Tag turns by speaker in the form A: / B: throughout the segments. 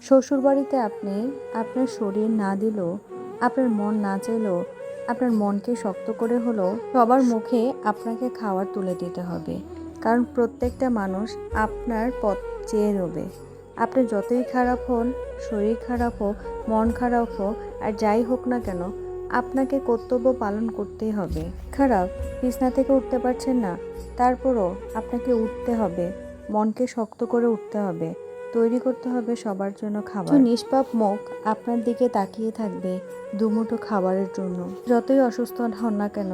A: শ্বশুরবাড়িতে আপনি আপনার শরীর না দিলেও, আপনার মন না চাইলেও, আপনার মনকে শক্ত করে হলেও সবার মুখে আপনাকে খাবার তুলে দিতে হবে। কারণ প্রত্যেকটা মানুষ আপনার পথ চেয়ে রবে। আপনি যতই খারাপ হন, শরীর খারাপ হোক, মন খারাপ হোক, আর যাই হোক না কেন, আপনাকে কর্তব্য পালন করতেই হবে। খারাপ, বিছনা থেকে উঠতে পারছেন না, তারপরও আপনাকে উঠতে হবে, মনকে শক্ত করে উঠতে হবে, তৈরি করতে হবে সবার জন্য খাবার। নিষ্পাপ মুখ আপনার দিকে তাকিয়ে থাকবে দুমুঠো খাবারের জন্য। যতই অসুস্থ হন না কেন,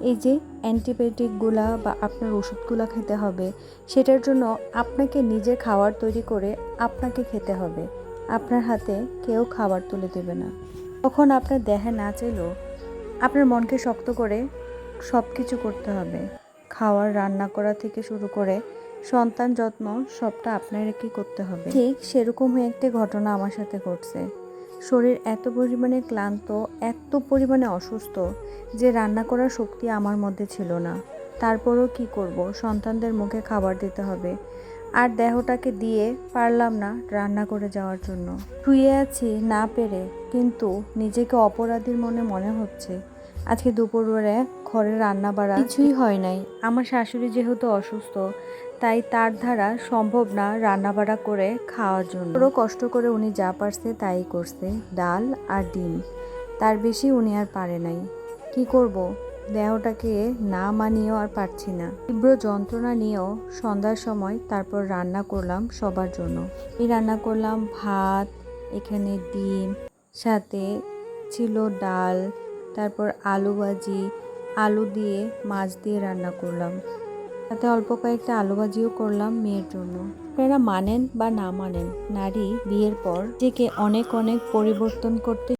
A: এই যে অ্যান্টিবায়োটিকগুলা বা আপনার ওষুধগুলা খেতে হবে, সেটার জন্য আপনাকে নিজে খাবার তৈরি করে আপনাকে খেতে হবে। আপনার হাতে কেউ খাবার তুলে দেবে না। তখন আপনার দেহে না চাইলেও আপনার মনকে শক্ত করে সব কিছু করতে হবে। খাওয়ার রান্না করা থেকে শুরু করে সন্তান যত্ন সবটা আপনারই করতে হবে। ঠিক সেরকমই একটা ঘটনা আমার সাথে ঘটছে। শরীর এত পরিমাণে ক্লান্ত, এত পরিমাণে অসুস্থ যে রান্না করার শক্তি আমার মধ্যে ছিল না। তারপরও কি করব, সন্তানদের মুখে খাবার দিতে হবে, আর দেহটাকে দিয়ে পারলাম না রান্না করে যাওয়ার জন্য। শুয়ে আছি না পেরে, কিন্তু নিজেকে অপরাধীর মনে হচ্ছে। আজকে দুপুরবেলা ঘরে রান্না বাড়া কিছুই হয় নাই। আমার শাশুড়ি যেহেতু অসুস্থ, তাই তার দ্বারা সম্ভব না রান্না বাড়া করে খাওয়ার জন্য। পুরো কষ্ট করে উনি যা পারছে তাই করছে, ডাল আর ডিম, তার বেশি উনি আর পারে নাই। কি করব, দেহটাকে না মানিয়েও আর পারছি না। তীব্র যন্ত্রণা নিয়েও সন্ধ্যার সময় তারপর রান্না করলাম সবার জন্য। এই রান্না করলাম ভাত, এখানে ডিম, সাথে ছিল ডাল, তারপর আলু ভাজি, আলু দিয়ে মাছ দিয়ে রান্না করলাম, সাথে অল্প কয়েকটা আলু ভাজিও করলাম মেয়ের জন্য। আপনারা মানেন বা না মানেন, নারী বিয়ের পর নিজেকে অনেক অনেক পরিবর্তন করতে